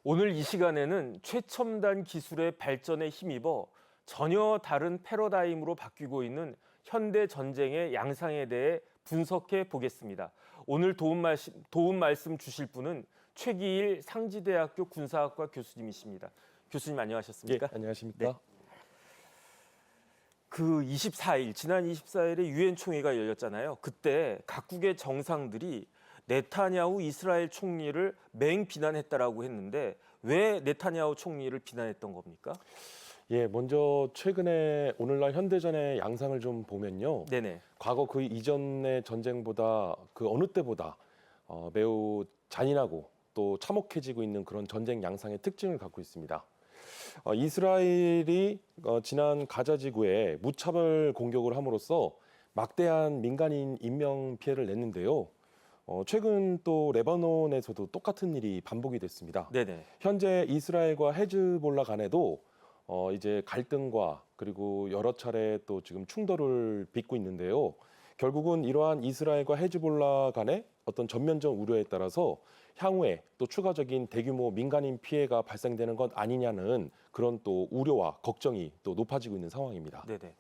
오늘 이 시간에는 최첨단 기술의 발전에 힘입어 전혀 다른 패러다임으로 바뀌고 있는 현대 전쟁의 양상에 대해 분석해 보겠습니다. 오늘 도움 말씀 주실 분은 최기일 상지대학교 군사학과 교수님이십니다. 교수님 안녕하셨습니까? 예, 안녕하십니까? 네. 지난 24일에 유엔 총회가 열렸잖아요. 그때 각국의 정상들이 네타냐후 이스라엘 총리를 맹비난했다라고 했는데 왜 네타냐후 총리를 비난했던 겁니까? 예, 먼저 최근에 오늘날 현대전의 양상을 좀 보면요. 네네. 과거 그 이전의 전쟁보다 그 어느 때보다 매우 잔인하고 또 참혹해지고 있는 그런 전쟁 양상의 특징을 갖고 있습니다. 이스라엘이 지난 가자 지구에 무차별 공격을 함으로써 막대한 민간인 인명 피해를 냈는데요. 최근 또 레바논에서도 똑같은 일이 반복이 됐습니다. 네네. 현재 이스라엘과 헤즈볼라 간에도 이제 갈등과 그리고 여러 차례 또 지금 충돌을 빚고 있는데요. 결국은 이러한 이스라엘과 헤즈볼라 간의 어떤 전면적 우려에 따라서 향후에 또 추가적인 대규모 민간인 피해가 발생되는 것 아니냐는 그런 또 우려와 걱정이 또 높아지고 있는 상황입니다. 네네.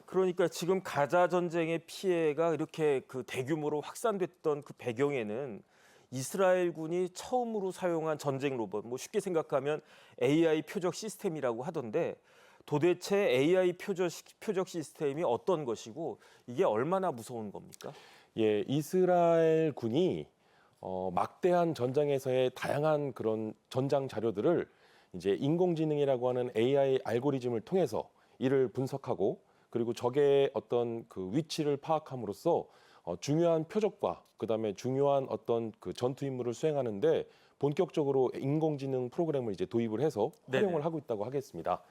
그러니까 지금 가자 전쟁의 피해가 이렇게 대규모로 확산됐던 그 배경에는 이스라엘군이 처음으로 사용한 전쟁 로봇, 뭐 쉽게 생각하면 AI 표적 시스템이라고 하던데 도대체 AI 표적 시스템이 어떤 것이고 이게 얼마나 무서운 겁니까? 예, 이스라엘 군이 막대한 전장에서의 다양한 그런 전장 자료들을 이제 인공지능이라고 하는 AI 알고리즘을 통해서 이를 분석하고 그리고 적의 어떤 그 위치를 파악함으로써 중요한 표적과 그다음에 중요한 어떤 그 전투 임무를 수행하는데 본격적으로 인공지능 프로그램을 이제 도입을 해서 활용을 네네. 하고 있다고 하겠습니다.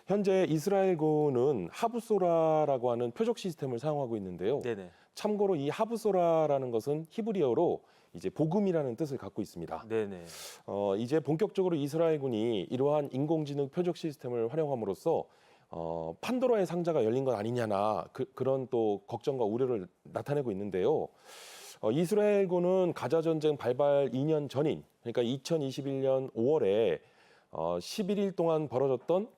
현재 이스라엘군은 하부소라라고 하는 표적 시스템을 사용하고 있는데요. 네네. 참고로 이 하부소라라는 것은 히브리어로 이제 복음이라는 뜻을 갖고 있습니다. 네네. 이제 본격적으로 이스라엘군이 이러한 인공지능 표적 시스템을 활용함으로써 판도라의 상자가 열린 것 아니냐나 그런 또 걱정과 우려를 나타내고 있는데요. 이스라엘군은 가자 전쟁 발발 2년 전인 그러니까 2021년 5월에 11일 동안 벌어졌던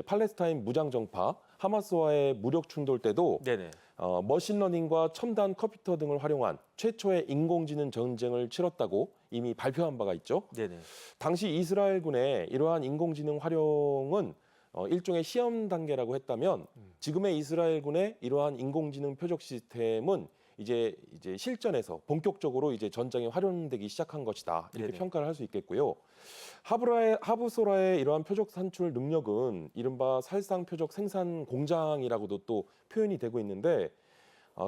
팔레스타인 무장정파 하마스와의 무력 충돌 때도 네네. 머신러닝과 첨단 컴퓨터 등을 활용한 최초의 인공지능 전쟁을 치렀다고 이미 발표한 바가 있죠. 네네. 당시 이스라엘군의 이러한 인공지능 활용은 일종의 시험 단계라고 했다면 지금의 이스라엘군의 이러한 인공지능 표적 시스템은 이제 실전에서 본격적으로 이제 전장에 활용되기 시작한 것이다. 이렇게 네네. 평가를 할 수 있겠고요. 하부소라의 이러한 표적 산출 능력은 이른바 살상 표적 생산 공장이라고도 또 표현이 되고 있는데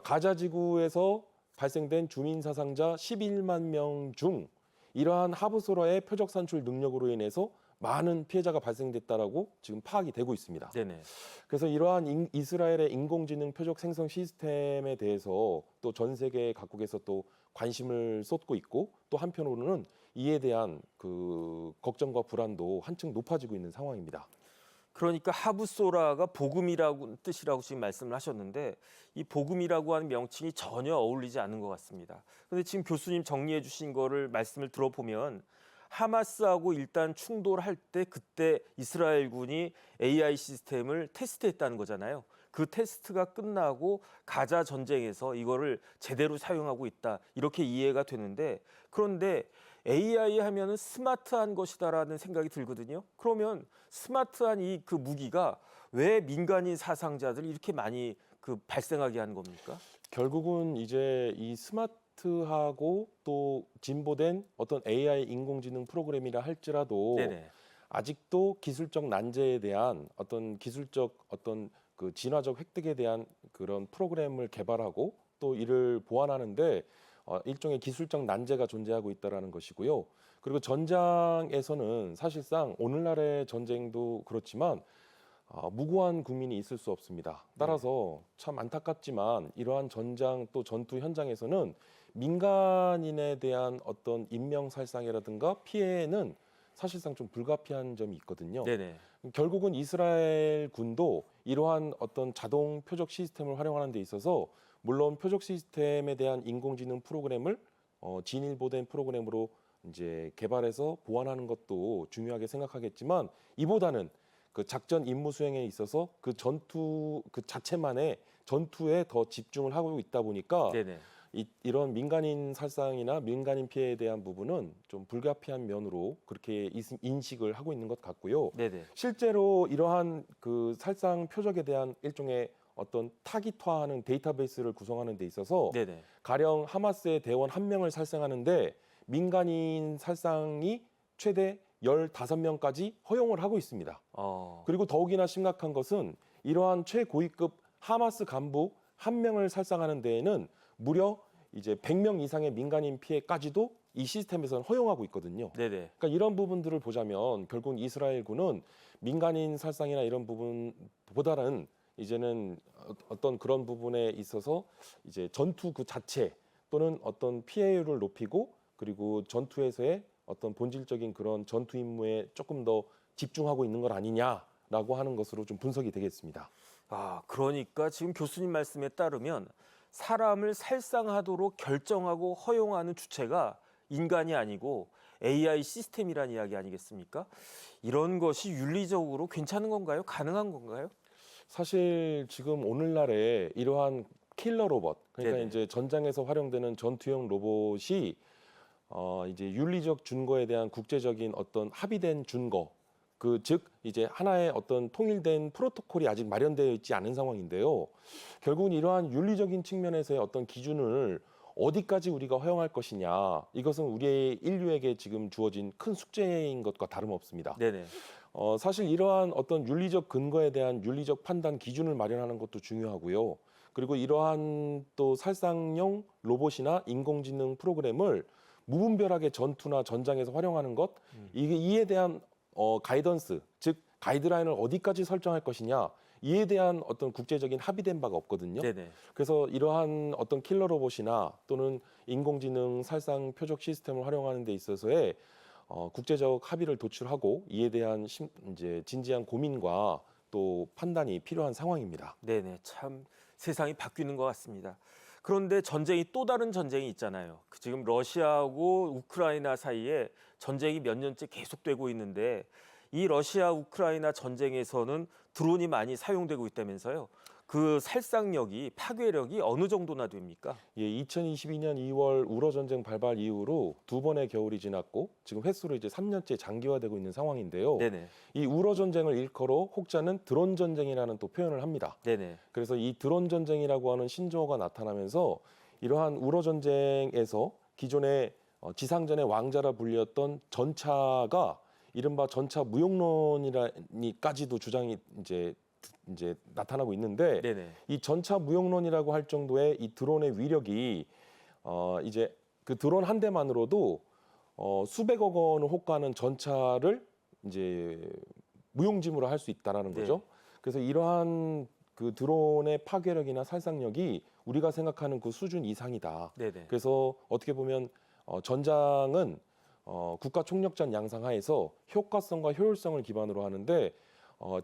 가자 지구에서 발생된 주민 사상자 11만 명 중 이러한 하부소라의 표적 산출 능력으로 인해서 많은 피해자가 발생됐다라고 지금 파악이 되고 있습니다. 네네. 그래서 이러한 이스라엘의 인공지능 표적 생성 시스템에 대해서 또 전 세계 각국에서 또 관심을 쏟고 있고 또 한편으로는 이에 대한 그 걱정과 불안도 한층 높아지고 있는 상황입니다. 그러니까 하부소라가 복음이라고 뜻이라고 지금 말씀을 하셨는데 이 복음이라고 하는 명칭이 전혀 어울리지 않는 것 같습니다. 그런데 지금 교수님 정리해 주신 거를 말씀을 들어보면 하마스하고 일단 충돌할 때 그때 이스라엘군이 AI 시스템을 테스트했다는 거잖아요. 그 테스트가 끝나고 가자 전쟁에서 이거를 제대로 사용하고 있다. 이렇게 이해가 되는데 그런데 AI 하면은 스마트한 것이다라는 생각이 들거든요. 그러면 스마트한 그 무기가 왜 민간인 사상자들 이렇게 많이 발생하게 하는 겁니까? 결국은 이제 이 스마트하고 또 진보된 어떤 AI 인공지능 프로그램이라 할지라도 네네. 아직도 기술적 난제에 대한 어떤 기술적 어떤 그 진화적 획득에 대한 그런 프로그램을 개발하고 또 이를 보완하는데 일종의 기술적 난제가 존재하고 있다라는 것이고요. 그리고 전장에서는 사실상 오늘날의 전쟁도 그렇지만 무고한 국민이 있을 수 없습니다. 따라서 참 안타깝지만 이러한 전장 또 전투 현장에서는 민간인에 대한 어떤 인명살상이라든가 피해는 사실상 좀 불가피한 점이 있거든요. 네네. 결국은 이스라엘 군도 이러한 어떤 자동 표적 시스템을 활용하는 데 있어서 물론 표적 시스템에 대한 인공지능 프로그램을 진일보된 프로그램으로 이제 개발해서 보완하는 것도 중요하게 생각하겠지만 이보다는 그 작전 임무 수행에 있어서 그 전투 그 자체만의 전투에 더 집중을 하고 있다 보니까 네네. 이런 민간인 살상이나 민간인 피해에 대한 부분은 좀 불가피한 면으로 그렇게 인식을 하고 있는 것 같고요. 네네. 실제로 이러한 그 살상 표적에 대한 일종의 어떤 타깃화하는 데이터베이스를 구성하는 데 있어서 네네. 가령 하마스의 대원 한 명을 살상하는데 민간인 살상이 최대 15명까지 허용을 하고 있습니다. 그리고 더욱이나 심각한 것은 이러한 최고위급 하마스 간부 한 명을 살상하는 데에는 무려 이제 100명 이상의 민간인 피해까지도 이 시스템에서는 허용하고 있거든요. 네네. 그러니까 이런 부분들을 보자면 결국 이스라엘군은 민간인 살상이나 이런 부분보다는 이제는 어떤 그런 부분에 있어서 이제 전투 그 자체 또는 어떤 피해율을 높이고 그리고 전투에서의 어떤 본질적인 그런 전투 임무에 조금 더 집중하고 있는 것 아니냐라고 하는 것으로 좀 분석이 되겠습니다. 그러니까 지금 교수님 말씀에 따르면 사람을 살상하도록 결정하고 허용하는 주체가 인간이 아니고 AI 시스템이란 이야기 아니겠습니까? 이런 것이 윤리적으로 괜찮은 건가요? 가능한 건가요? 사실 지금 오늘날에 이러한 킬러 로봇, 그러니까 네네. 이제 전장에서 활용되는 전투용 로봇이 이제 윤리적 준거에 대한 국제적인 어떤 합의된 준거, 그 즉 이제 하나의 어떤 통일된 프로토콜이 아직 마련되어 있지 않은 상황인데요. 결국은 이러한 윤리적인 측면에서의 어떤 기준을 어디까지 우리가 허용할 것이냐, 이것은 우리의 인류에게 지금 주어진 큰 숙제인 것과 다름없습니다. 네네. 사실 이러한 어떤 윤리적 근거에 대한 윤리적 판단 기준을 마련하는 것도 중요하고요. 그리고 이러한 또 살상용 로봇이나 인공지능 프로그램을 무분별하게 전투나 전장에서 활용하는 것, 이에 대한 가이던스, 즉 가이드라인을 어디까지 설정할 것이냐, 이에 대한 어떤 국제적인 합의된 바가 없거든요. 네네. 그래서 이러한 어떤 킬러 로봇이나 또는 인공지능 살상 표적 시스템을 활용하는 데 있어서의 국제적 합의를 도출하고 이에 대한 이제 진지한 고민과 또 판단이 필요한 상황입니다. 네네. 참 세상이 바뀌는 것 같습니다. 그런데 전쟁이 또 다른 전쟁이 있잖아요. 지금 러시아하고 우크라이나 사이에 전쟁이 몇 년째 계속되고 있는데 이 러시아 우크라이나 전쟁에서는 드론이 많이 사용되고 있다면서요. 그 살상력이 파괴력이 어느 정도나 됩니까? 예, 2022년 2월 우러 전쟁 발발 이후로 두 번의 겨울이 지났고 지금 횟수로 이제 3년째 장기화되고 있는 상황인데요. 네네. 이 우러 전쟁을 일컬어 혹자는 드론 전쟁이라는 또 표현을 합니다. 네네. 그래서 이 드론 전쟁이라고 하는 신조어가 나타나면서 이러한 우러 전쟁에서 기존의 지상전의 왕자라 불렸던 전차가 이른바 전차 무용론이라니까지도 주장이 이제 나타나고 있는데 네네. 이 전차 무용론이라고 할 정도의 이 드론의 위력이 이제 그 드론 한 대만으로도 수백억 원을 호가하는 전차를 이제 무용지물로 할 수 있다라는 네. 거죠. 그래서 이러한 그 드론의 파괴력이나 살상력이 우리가 생각하는 그 수준 이상이다. 네네. 그래서 어떻게 보면 전장은 국가 총력전 양상하에서 효과성과 효율성을 기반으로 하는데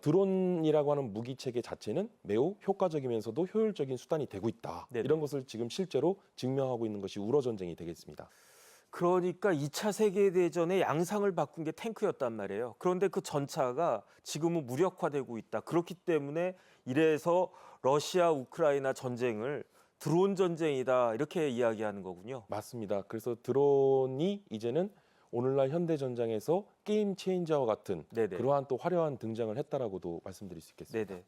드론이라고 하는 무기 체계 자체는 매우 효과적이면서도 효율적인 수단이 되고 있다. 네네. 이런 것을 지금 실제로 증명하고 있는 것이 우러 전쟁이 되겠습니다. 그러니까 2차 세계대전의 양상을 바꾼 게 탱크였단 말이에요. 그런데 그 전차가 지금은 무력화되고 있다. 그렇기 때문에 이래서 러시아 우크라이나 전쟁을 드론 전쟁이다. 이렇게 이야기하는 거군요. 맞습니다. 그래서 드론이 이제는 오늘날 현대 전장에서 게임 체인저와 같은 네네. 그러한 또 화려한 등장을 했다라고도 말씀드릴 수 있겠습니다. 네네.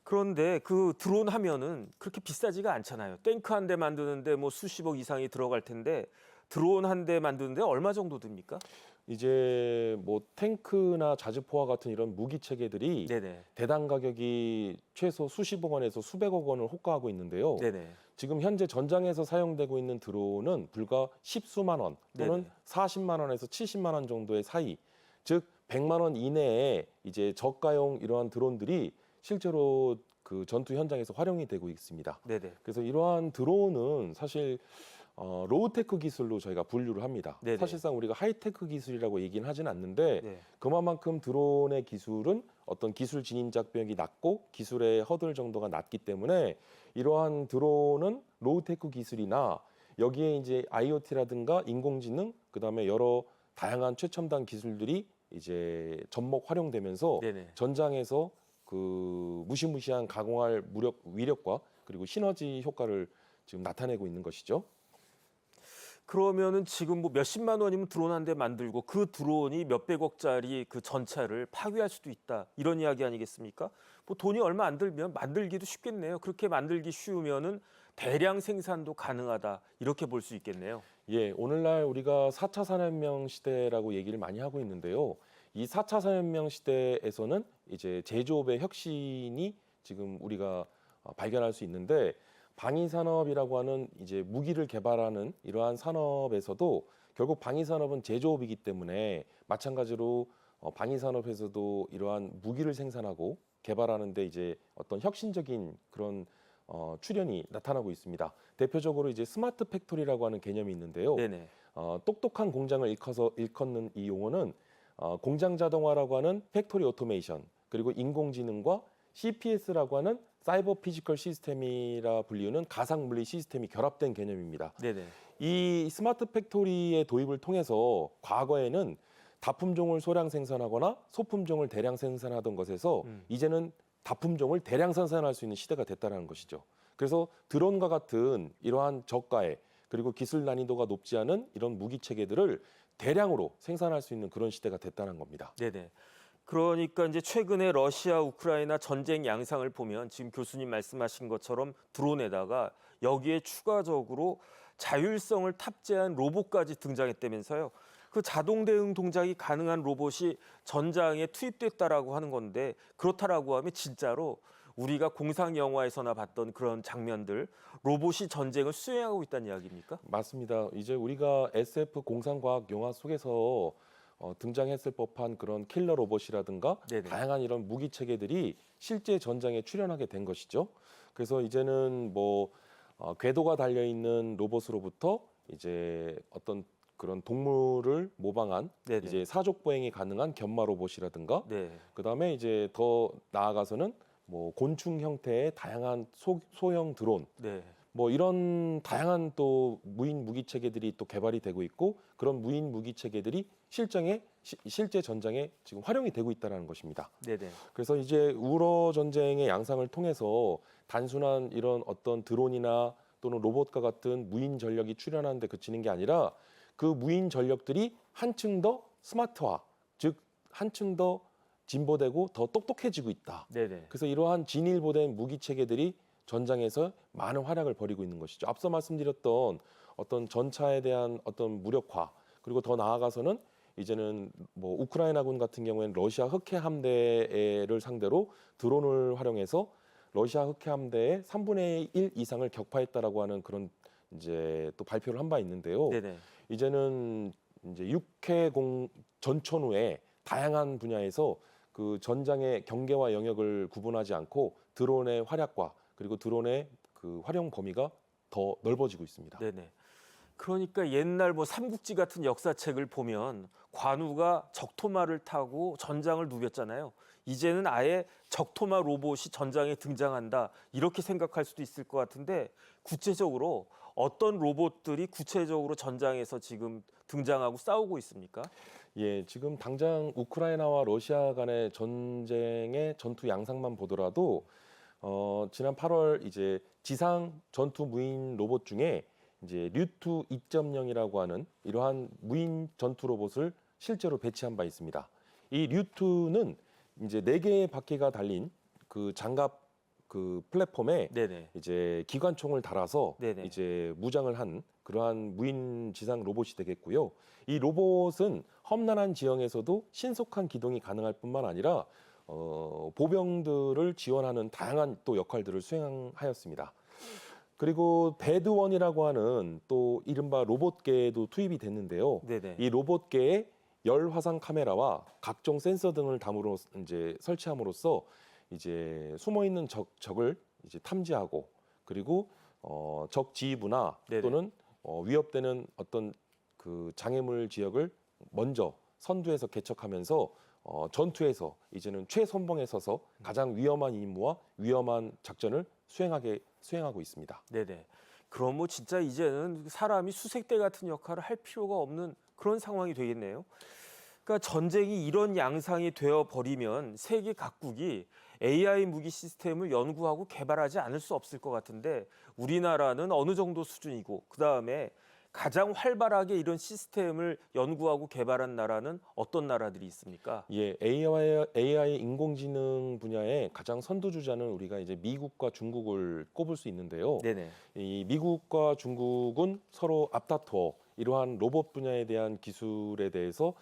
그런데 그 드론 하면은 그렇게 비싸지가 않잖아요. 탱크 한 대 만드는데 뭐 수십억 이상이 들어갈 텐데 드론 한 대 만드는데 얼마 정도 듭니까? 이제 뭐 탱크나 자주포와 같은 이런 무기 체계들이 네네. 대당 가격이 최소 수십억 원에서 수백억 원을 호가하고 있는데요. 네네. 지금 현재 전장에서 사용되고 있는 드론은 불과 십수만 원 또는 네네. 40만 원에서 70만 원 정도의 사이, 즉 100만 원 이내에 이제 저가용 이러한 드론들이 실제로 그 전투 현장에서 활용이 되고 있습니다. 네네. 그래서 이러한 드론은 사실 로우테크 기술로 저희가 분류를 합니다. 네네. 사실상 우리가 하이테크 기술이라고 얘기는 하진 않는데 네. 그만큼 드론의 기술은 어떤 기술 진입 장벽이 낮고 기술의 허들 정도가 낮기 때문에 이러한 드론은 로우테크 기술이나 여기에 이제 IoT라든가 인공지능, 그다음에 여러 다양한 최첨단 기술들이 이제 접목 활용되면서 네네. 전장에서 그 무시무시한 가공할 위력과 그리고 시너지 효과를 지금 나타내고 있는 것이죠. 그러면은 지금 뭐 몇십만 원이면 드론 한 대 만들고 그 드론이 몇백억짜리 그 전차를 파괴할 수도 있다. 이런 이야기 아니겠습니까? 뭐 돈이 얼마 안 들면 만들기도 쉽겠네요. 그렇게 만들기 쉬우면은 대량 생산도 가능하다. 이렇게 볼 수 있겠네요. 예, 오늘날 우리가 4차 산업혁명 시대라고 얘기를 많이 하고 있는데요. 이 4차 산업혁명 시대에서는 이제 제조업의 혁신이 지금 우리가 발견할 수 있는데, 방위 산업이라고 하는 이제 무기를 개발하는 이러한 산업에서도 결국 방위 산업은 제조업이기 때문에 마찬가지로 방위 산업에서도 이러한 무기를 생산하고 개발하는데 이제 어떤 혁신적인 그런 출현이 나타나고 있습니다. 대표적으로 이제 스마트 팩토리라고 하는 개념이 있는데요. 네네. 똑똑한 공장을 일컫는 이 용어는 공장 자동화라고 하는 팩토리 오토메이션, 그리고 인공지능과 CPS라고 하는 사이버 피지컬 시스템이라 불리우는 가상 물리 시스템이 결합된 개념입니다. 네네. 이 스마트 팩토리의 도입을 통해서 과거에는 다품종을 소량 생산하거나 소품종을 대량 생산하던 것에서 이제는 다품종을 대량 생산할 수 있는 시대가 됐다는 것이죠. 그래서 드론과 같은 이러한 저가에 그리고 기술 난이도가 높지 않은 이런 무기 체계들을 대량으로 생산할 수 있는 그런 시대가 됐다는 겁니다. 네네. 그러니까 이제 최근에 러시아 우크라이나 전쟁 양상을 보면 지금 교수님 말씀하신 것처럼 드론에다가 여기에 추가적으로 자율성을 탑재한 로봇까지 등장했다면서요. 그 자동 대응 동작이 가능한 로봇이 전장에 투입됐다라고 하는 건데, 그렇다라고 하면 진짜로 우리가 공상 영화에서나 봤던 그런 장면들, 로봇이 전쟁을 수행하고 있다는 이야기입니까? 맞습니다. 이제 우리가 SF 공상과학 영화 속에서 등장했을 법한 그런 킬러 로봇이라든가 네네. 다양한 이런 무기 체계들이 실제 전장에 출현하게 된 것이죠. 그래서 이제는 뭐 궤도가 달려 있는 로봇으로부터 이제 어떤 그런 동물을 모방한 네네. 이제 사족 보행이 가능한 견마 로봇이라든가, 네. 그다음에 이제 더 나아가서는 뭐 곤충 형태의 다양한 소형 드론, 네. 뭐 이런 다양한 또 무인 무기 체계들이 또 개발이 되고 있고, 그런 무인 무기 체계들이 실제 전장에 지금 활용이 되고 있다는 것입니다. 네네. 그래서 이제 우러 전쟁의 양상을 통해서 단순한 이런 어떤 드론이나 또는 로봇과 같은 무인 전력이 출현하는 데 그치는 게 아니라 그 무인 전력들이 한층 더 스마트화, 즉 한층 더 진보되고 더 똑똑해지고 있다. 네네. 그래서 이러한 진일보된 무기 체계들이 전장에서 많은 활약을 벌이고 있는 것이죠. 앞서 말씀드렸던 어떤 전차에 대한 어떤 무력화, 그리고 더 나아가서는 이제는 뭐 우크라이나군 같은 경우에는 러시아 흑해 함대를 상대로 드론을 활용해서 러시아 흑해 함대의 3분의 1 이상을 격파했다라고 하는 그런 이제 또 발표를 한 바 있는데요. 네네. 이제는 이제 육해공 전천후에 다양한 분야에서 그 전장의 경계와 영역을 구분하지 않고 드론의 활약과 그리고 드론의 그 활용 범위가 더 넓어지고 있습니다. 네네. 그러니까 옛날 뭐 삼국지 같은 역사책을 보면 관우가 적토마를 타고 전장을 누볐잖아요. 이제는 아예 적토마 로봇이 전장에 등장한다. 이렇게 생각할 수도 있을 것 같은데, 구체적으로 어떤 로봇들이 구체적으로 전장에서 지금 등장하고 싸우고 있습니까? 예, 지금 당장 우크라이나와 러시아 간의 전쟁의 전투 양상만 보더라도 지난 8월 이제 지상 전투 무인 로봇 중에 이제 류투 2.0이라고 하는 이러한 무인 전투 로봇을 실제로 배치한 바 있습니다. 이 류투는 이제 4개의 바퀴가 달린 그 장갑 그 플랫폼에 네네. 이제 기관총을 달아서 네네. 이제 무장을 한 그러한 무인 지상 로봇이 되겠고요. 이 로봇은 험난한 지형에서도 신속한 기동이 가능할 뿐만 아니라 보병들을 지원하는 다양한 또 역할들을 수행하였습니다. 그리고 배드원이라고 하는 또 이른바 로봇계에도 투입이 됐는데요. 네네. 이 로봇계에 열 화상 카메라와 각종 센서 등을 담으로 이제 설치함으로써 이제 숨어 있는 적을 이제 탐지하고, 그리고 적 지휘부나 네네. 또는 위협되는 어떤 그 장애물 지역을 먼저 선두에서 개척하면서 전투에서 이제는 최선봉에 서서 가장 위험한 임무와 위험한 작전을 수행하고 있습니다. 네네. 그럼 뭐 진짜 이제는 사람이 수색대 같은 역할을 할 필요가 없는 그런 상황이 되겠네요. 그러니까 전쟁이 이런 양상이 되어 버리면 세계 각국이 AI 무기 시스템을 연구하고 개발하지 않을 수 없을 것 같은데 우리나라는 어느 정도 수준이고 그다음에 가장 활발하게 이런 시스템을 연구하고 개발한 나라는 어떤 나라들이 있습니까? 예, AI 인공지능 분야의 가장 선두주자는 우리가 이제 미국과 중국을 꼽을 수 있는데요. 네네. 이 미국과 중국은 서로 앞다퉈 이러한 로봇 분야에 대한 기술에 대해서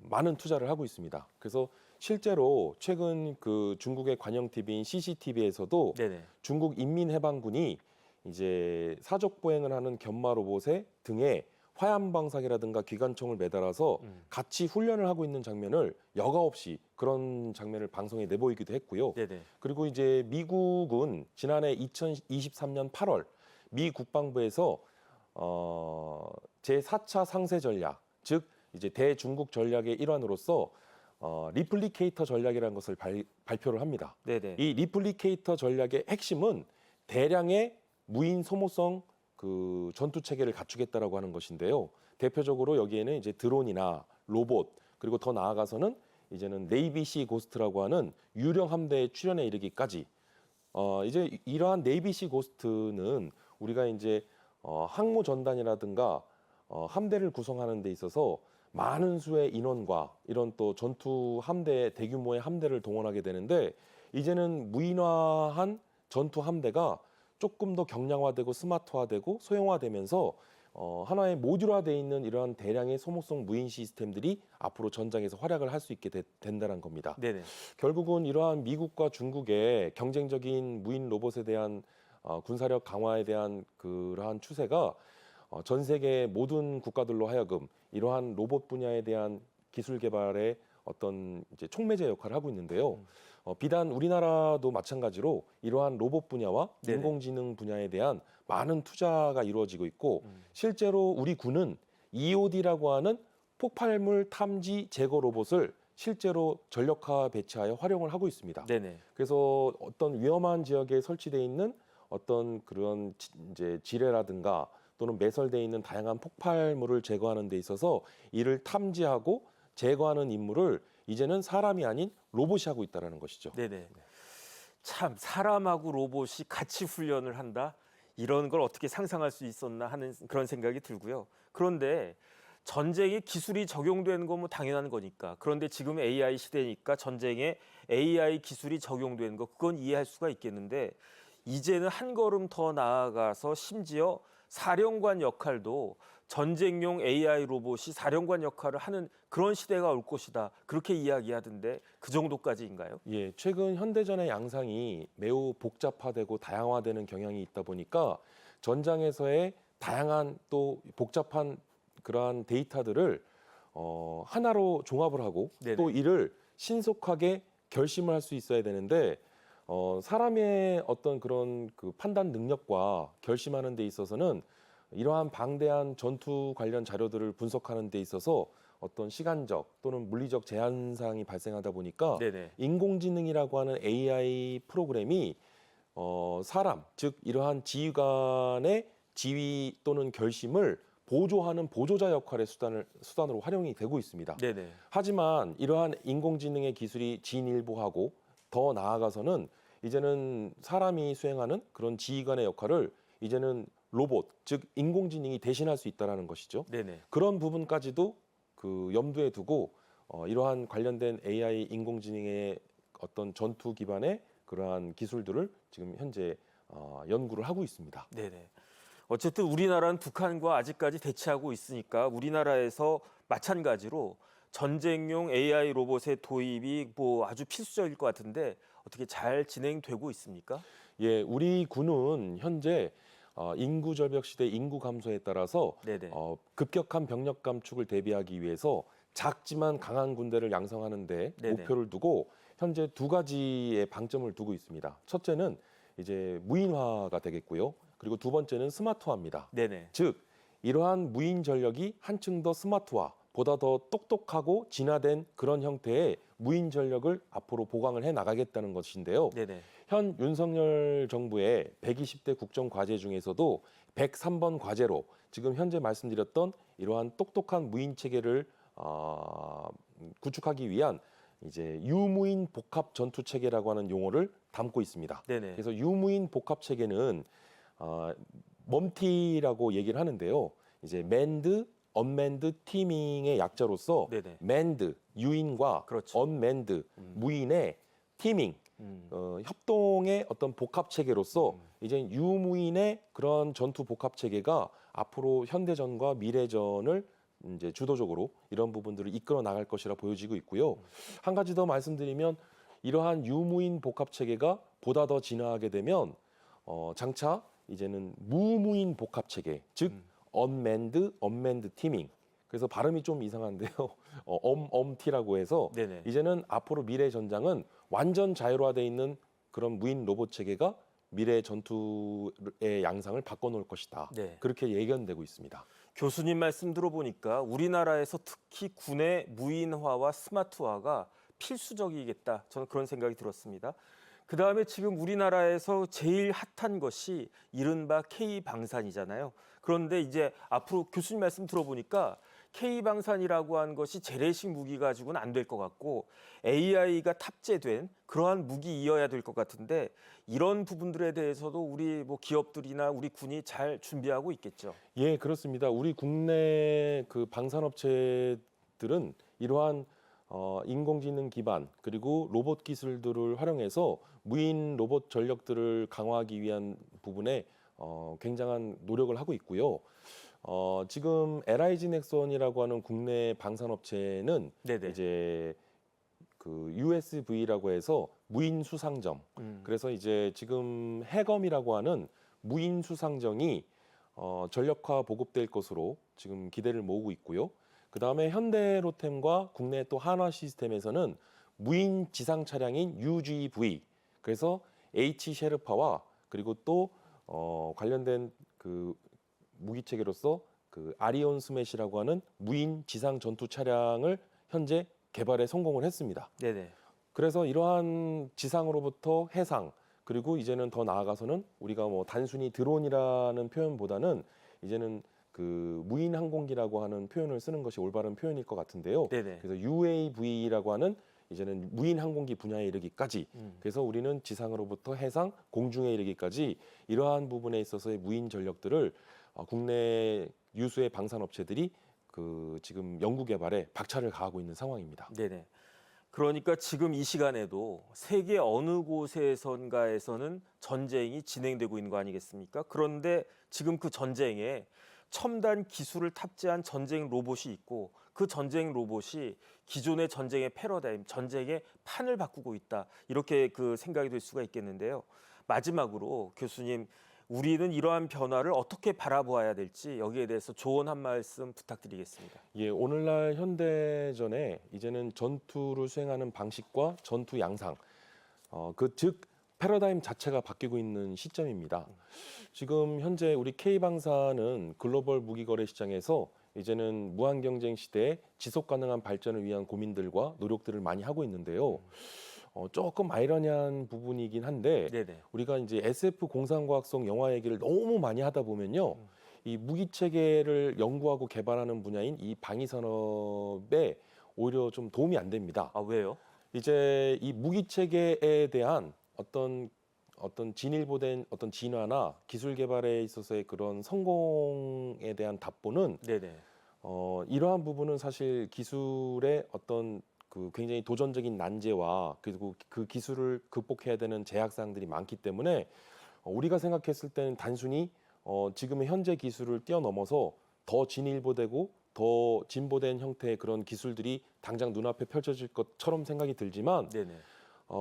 많은 투자를 하고 있습니다. 그래서 실제로 최근 그 중국의 관영 TV인 CCTV에서도 네네. 중국 인민해방군이 이제 사족 보행을 하는 견마 로봇의 등에 화염방사기라든가 기관총을 매달아서 같이 훈련을 하고 있는 장면을 여과 없이 그런 장면을 방송에 내보이기도 했고요. 네네. 그리고 이제 미국은 지난해 2023년 8월 미 국방부에서 제4차 상세 전략, 즉 이제 대중국 전략의 일환으로서 리플리케이터 전략이라는 것을 발표를 합니다. 네네. 이 리플리케이터 전략의 핵심은 대량의 무인 소모성 그 전투 체계를 갖추겠다라고 하는 것인데요. 대표적으로 여기에는 이제 드론이나 로봇 그리고 더 나아가서는 이제는 네이비시 고스트라고 하는 유령 함대의 출현에 이르기까지 이제 이러한 네이비시 고스트는 우리가 이제 항모 전단이라든가 함대를 구성하는 데 있어서 많은 수의 인원과 이런 또 전투 함대 대규모의 함대를 동원하게 되는데 이제는 무인화한 전투 함대가 조금 더 경량화되고 스마트화되고 소형화되면서 하나의 모듈화되어 있는 이러한 대량의 소모성 무인 시스템들이 앞으로 전장에서 활약을 할 수 있게 된다는 겁니다. 네네. 결국은 이러한 미국과 중국의 경쟁적인 무인 로봇에 대한 군사력 강화에 대한 그러한 추세가 전 세계 모든 국가들로 하여금 이러한 로봇 분야에 대한 기술 개발에 어떤 이제 촉매제 역할을 하고 있는데요. 비단 우리나라도 마찬가지로 이러한 로봇 분야와 네네. 인공지능 분야에 대한 많은 투자가 이루어지고 있고 실제로 우리 군은 EOD라고 하는 폭발물 탐지 제거 로봇을 실제로 전력화 배치하여 활용을 하고 있습니다. 네네. 그래서 어떤 위험한 지역에 설치되어 있는 어떤 그런 이제 지뢰라든가 또는 매설되어 있는 다양한 폭발물을 제거하는 데 있어서 이를 탐지하고 제거하는 임무를 이제는 사람이 아닌 로봇이 하고 있다는 것이죠. 네네. 참 사람하고 로봇이 같이 훈련을 한다? 이런 걸 어떻게 상상할 수 있었나 하는 그런 생각이 들고요. 그런데 전쟁에 기술이 적용되는 건 뭐 당연한 거니까. 그런데 지금 AI 시대니까 전쟁에 AI 기술이 적용되는 거 그건 이해할 수가 있겠는데 이제는 한 걸음 더 나아가서 심지어 사령관 역할도 전쟁용 AI 로봇이 사령관 역할을 하는 그런 시대가 올 것이다. 그렇게 이야기하던데 그 정도까지인가요? 예, 최근 현대전의 양상이 매우 복잡화되고 다양화되는 경향이 있다 보니까 전장에서의 다양한 또 복잡한 그러한 데이터들을 하나로 종합을 하고 네네. 또 이를 신속하게 결심을 할 수 있어야 되는데 사람의 어떤 그런 그 판단 능력과 결심하는 데 있어서는 이러한 방대한 전투 관련 자료들을 분석하는 데 있어서 어떤 시간적 또는 물리적 제한사항이 발생하다 보니까 네네. 인공지능이라고 하는 AI 프로그램이 사람, 즉 이러한 지휘관의 지휘 또는 결심을 보조하는 보조자 역할의 수단으로 활용이 되고 있습니다. 네네. 하지만 이러한 인공지능의 기술이 진일보하고 더 나아가서는 이제는 사람이 수행하는 그런 지휘관의 역할을 이제는 로봇, 즉 인공지능이 대신할 수 있다는 것이죠. 네네. 그런 부분까지도 그 염두에 두고 이러한 관련된 AI 인공지능의 어떤 전투 기반의 그러한 기술들을 지금 현재 연구를 하고 있습니다. 네네. 어쨌든 우리나라는 북한과 아직까지 대치하고 있으니까 우리나라에서 마찬가지로 전쟁용 AI 로봇의 도입이 뭐 아주 필수적일 것 같은데 어떻게 잘 진행되고 있습니까? 예, 우리 군은 현재 인구 절벽 시대 인구 감소에 따라서 네네. 급격한 병력 감축을 대비하기 위해서 작지만 강한 군대를 양성하는 데 네네. 목표를 두고 현재 두 가지의 방점을 두고 있습니다. 첫째는 이제 무인화가 되겠고요. 그리고 두 번째는 스마트화입니다. 네네. 즉 이러한 무인 전력이 한층 더 스마트화 보다 더 똑똑하고 진화된 그런 형태의 무인 전력을 앞으로 보강을 해 나가겠다는 것인데요. 네네. 현 윤석열 정부의 120대 국정 과제 중에서도 103번 과제로 지금 현재 말씀드렸던 이러한 똑똑한 무인 체계를 구축하기 위한 이제 유무인 복합 전투 체계라고 하는 용어를 담고 있습니다. 네네. 그래서 유무인 복합 체계는 멈티라고 얘기를 하는데요. 이제 맨드, 언맨드 티밍의 약자로서 네네. 맨드 유인과 그렇죠. 언맨드 무인의 티밍 음. 협동의 어떤 복합 체계로서 이제 유무인의 그런 전투 복합 체계가 앞으로 현대전과 미래전을 이제 주도적으로 이런 부분들을 이끌어 나갈 것이라 보여지고 있고요. 한 가지 더 말씀드리면 이러한 유무인 복합 체계가 보다 더 진화하게 되면 장차 이제는 무무인 복합 체계, 즉 언맨드 티밍. 그래서 발음이 좀 이상한데요. 엄티라고 해서 네네. 이제는 앞으로 미래 전장은 완전 자율화되어 있는 그런 무인 로봇 체계가 미래 전투의 양상을 바꿔놓을 것이다. 네. 그렇게 예견되고 있습니다. 교수님 말씀 들어보니까 우리나라에서 특히 군의 무인화와 스마트화가 필수적이겠다. 저는 그런 생각이 들었습니다. 그다음에 지금 우리나라에서 제일 핫한 것이 이른바 K방산이잖아요. 그런데 이제 앞으로 교수님 말씀 들어보니까 K방산이라고 하는 것이 재래식 무기 가지고는 안 될 것 같고 AI가 탑재된 그러한 무기이어야 될 것 같은데 이런 부분들에 대해서도 우리 뭐 기업들이나 우리 군이 잘 준비하고 있겠죠. 예, 그렇습니다. 우리 국내 그 방산업체들은 이러한 인공지능 기반 그리고 로봇 기술들을 활용해서 무인 로봇 전력들을 강화하기 위한 부분에 굉장한 노력을 하고 있고요. 지금 LIG 넥슨이라고 하는 국내 방산업체는 네네. 이제 그 USV라고 해서 무인 수상점. 그래서 이제 지금 해검이라고 하는 무인 수상정이 전력화 보급될 것으로 지금 기대를 모으고 있고요. 그 다음에 현대로템과 국내 또 한화 시스템에서는 무인 지상 차량인 UGV, 그래서 H 셰르파와 그리고 또 관련된 그 무기 체계로서 그 아리온 스매시라고 하는 무인 지상 전투 차량을 현재 개발에 성공을 했습니다. 네네. 그래서 이러한 지상으로부터 해상 그리고 이제는 더 나아가서는 우리가 뭐 단순히 드론이라는 표현보다는 이제는 그 무인 항공기라고 하는 표현을 쓰는 것이 올바른 표현일 것 같은데요. 네네. 그래서 UAV라고 하는 이제는 무인 항공기 분야에 이르기까지 그래서 우리는 지상으로부터 해상, 공중에 이르기까지 이러한 부분에 있어서의 무인 전력들을 국내 유수의 방산업체들이 그 지금 연구 개발에 박차를 가하고 있는 상황입니다. 네네. 그러니까 지금 이 시간에도 세계 어느 곳에선가에서는 전쟁이 진행되고 있는 거 아니겠습니까? 그런데 지금 그 전쟁에 첨단 기술을 탑재한 전쟁 로봇이 있고 그 전쟁 로봇이 기존의 전쟁의 패러다임, 전쟁의 판을 바꾸고 있다. 이렇게 그 생각이 될 수가 있겠는데요. 마지막으로 교수님, 우리는 이러한 변화를 어떻게 바라보아야 될지 여기에 대해서 조언 한 말씀 부탁드리겠습니다. 예, 오늘날 현대전에 이제는 전투를 수행하는 방식과 전투 양상, 즉 패러다임 자체가 바뀌고 있는 시점입니다. 지금 현재 우리 K방산은 글로벌 무기거래 시장에서 이제는 무한 경쟁 시대에 지속 가능한 발전을 위한 고민들과 노력들을 많이 하고 있는데요. 조금 아이러니한 부분이긴 한데 네네. 우리가 이제 SF 공상과학성 영화 얘기를 너무 많이 하다 보면요. 이 무기 체계를 연구하고 개발하는 분야인 이 방위 산업에 오히려 좀 도움이 안 됩니다. 아, 왜요? 이제 이 무기 체계에 대한 어떤 진일보된 어떤 진화나 기술 개발에 있어서의 그런 성공에 대한 답보는 네네. 이러한 부분은 사실 기술의 어떤 그 굉장히 도전적인 난제와 그리고 그 기술을 극복해야 되는 제약사항들이 많기 때문에 우리가 생각했을 때는 단순히 지금의 현재 기술을 뛰어넘어서 더 진일보되고 더 진보된 형태의 그런 기술들이 당장 눈앞에 펼쳐질 것처럼 생각이 들지만 네네.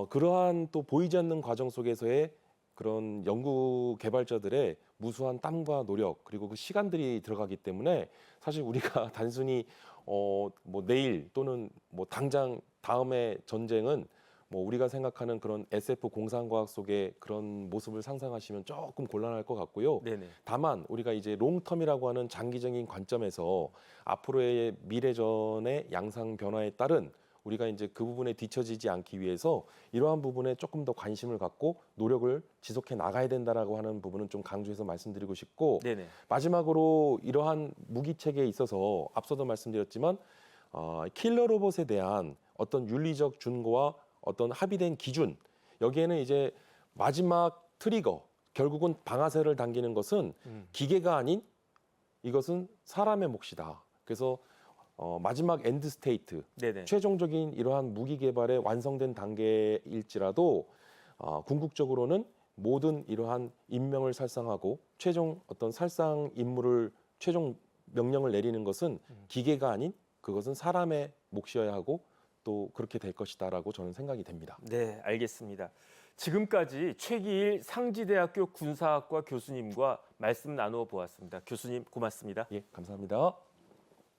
그러한 또 보이지 않는 과정 속에서의 그런 연구 개발자들의 무수한 땀과 노력 그리고 그 시간들이 들어가기 때문에 사실 우리가 단순히 뭐 내일 또는 뭐 당장 다음의 전쟁은 뭐 우리가 생각하는 그런 SF 공상과학 속의 그런 모습을 상상하시면 조금 곤란할 것 같고요. 네네. 다만 우리가 이제 롱텀이라고 하는 장기적인 관점에서 앞으로의 미래전의 양상 변화에 따른 우리가 이제 그 부분에 뒤처지지 않기 위해서 이러한 부분에 조금 더 관심을 갖고 노력을 지속해 나가야 된다라고 하는 부분은 좀 강조해서 말씀드리고 싶고, 네네. 마지막으로 이러한 무기 체계에 있어서 앞서도 말씀드렸지만 킬러 로봇에 대한 어떤 윤리적 준거와 어떤 합의된 기준, 여기에는 이제 마지막 트리거, 결국은 방아쇠를 당기는 것은 기계가 아닌 이것은 사람의 몫이다. 그래서 마지막 엔드 스테이트, 네네. 최종적인 이러한 무기 개발의 완성된 단계일지라도 궁극적으로는 모든 이러한 인명을 살상하고 최종 어떤 살상 임무를 최종 명령을 내리는 것은 기계가 아닌 그것은 사람의 몫이어야 하고 또 그렇게 될 것이다라고 저는 생각이 됩니다. 네, 알겠습니다. 지금까지 최기일 상지대학교 군사학과 교수님과 말씀 나누어 보았습니다. 교수님 고맙습니다. 예, 감사합니다.